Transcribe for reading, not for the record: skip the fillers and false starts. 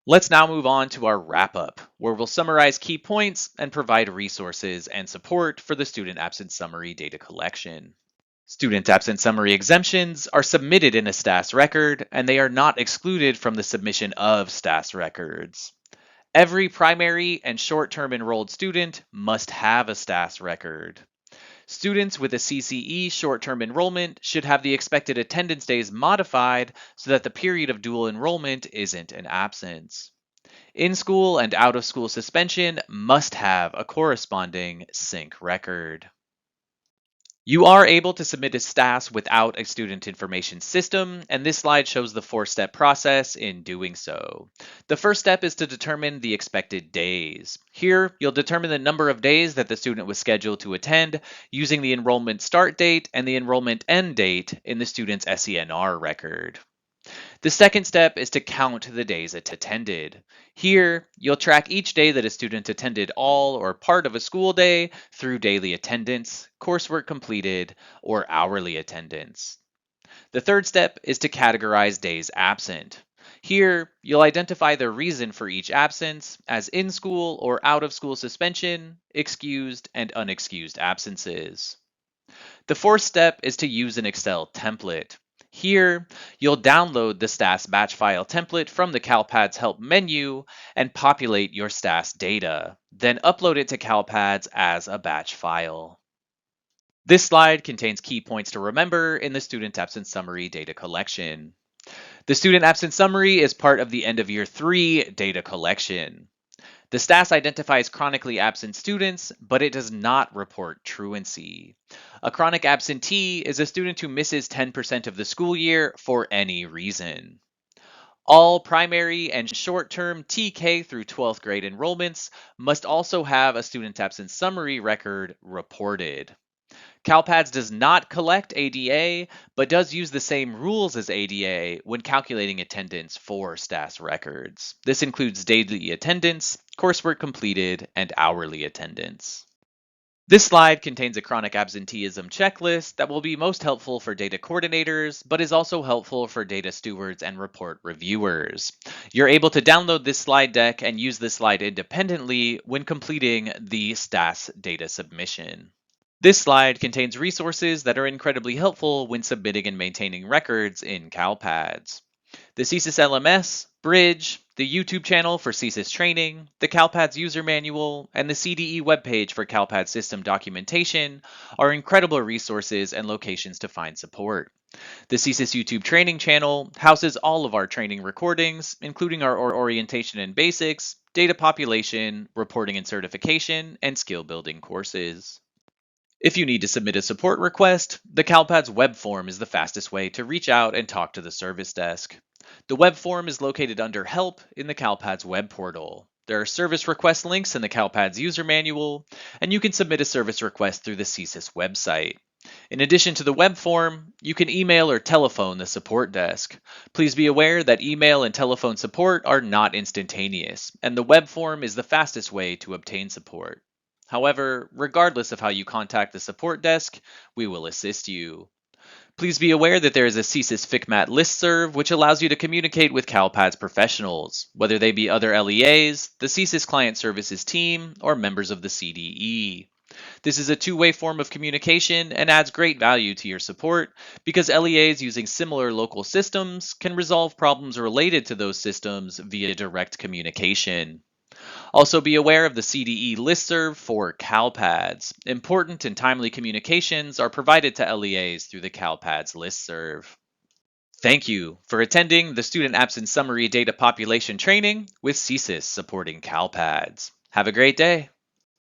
Let's now move on to our wrap-up, where we'll summarize key points and provide resources and support for the student absence summary data collection. Student absence summary exemptions are submitted in a STAS record, and they are not excluded from the submission of STAS records. Every primary and short-term enrolled student must have a STAS record. Students with a CCE short-term enrollment should have the expected attendance days modified so that the period of dual enrollment isn't an absence. In-school and out-of-school suspension must have a corresponding sync record. You are able to submit a STAS without a student information system, and this slide shows the four-step process in doing so. The first step is to determine the expected days. Here, you'll determine the number of days that the student was scheduled to attend using the enrollment start date and the enrollment end date in the student's SENR record. The second step is to count the days it attended. Here, you'll track each day that a student attended all or part of a school day through daily attendance, coursework completed, or hourly attendance. The third step is to categorize days absent. Here, you'll identify the reason for each absence as in-school or out-of-school suspension, excused, and unexcused absences. The fourth step is to use an Excel template. Here, you'll download the STAS batch file template from the CALPADS help menu and populate your STAS data, then upload it to CALPADS as a batch file. This slide contains key points to remember in the student absence summary data collection. The student absence summary is part of the end of year 3 data collection. The STAS identifies chronically absent students, but it does not report truancy. A chronic absentee is a student who misses 10% of the school year for any reason. All primary and short-term TK through 12th grade enrollments must also have a student absence summary record reported. CalPADS does not collect ADA, but does use the same rules as ADA when calculating attendance for STAS records. This includes daily attendance, coursework completed, and hourly attendance. This slide contains a chronic absenteeism checklist that will be most helpful for data coordinators, but is also helpful for data stewards and report reviewers. You're able to download this slide deck and use this slide independently when completing the STAS data submission. This slide contains resources that are incredibly helpful when submitting and maintaining records in CalPADS. The CSIS LMS, Bridge, the YouTube channel for CSIS training, the CalPADS user manual, and the CDE webpage for CalPADS system documentation are incredible resources and locations to find support. The CSIS YouTube training channel houses all of our training recordings, including our orientation and basics, data population, reporting and certification, and skill building courses. If you need to submit a support request, the CalPADS web form is the fastest way to reach out and talk to the service desk. The web form is located under Help in the CalPADS web portal. There are service request links in the CalPADS user manual, and you can submit a service request through the CSIS website. In addition to the web form, you can email or telephone the support desk. Please be aware that email and telephone support are not instantaneous, and the web form is the fastest way to obtain support. However, regardless of how you contact the support desk, we will assist you. Please be aware that there is a CSIS FICMAT listserv which allows you to communicate with CalPADS professionals, whether they be other LEAs, the CSIS Client Services team, or members of the CDE. This is a two-way form of communication and adds great value to your support because LEAs using similar local systems can resolve problems related to those systems via direct communication. Also be aware of the CDE listserv for CalPADS. Important and timely communications are provided to LEAs through the CalPADS listserv. Thank you for attending the Student Absence Summary Data Population Training with CSIS supporting CalPADS. Have a great day.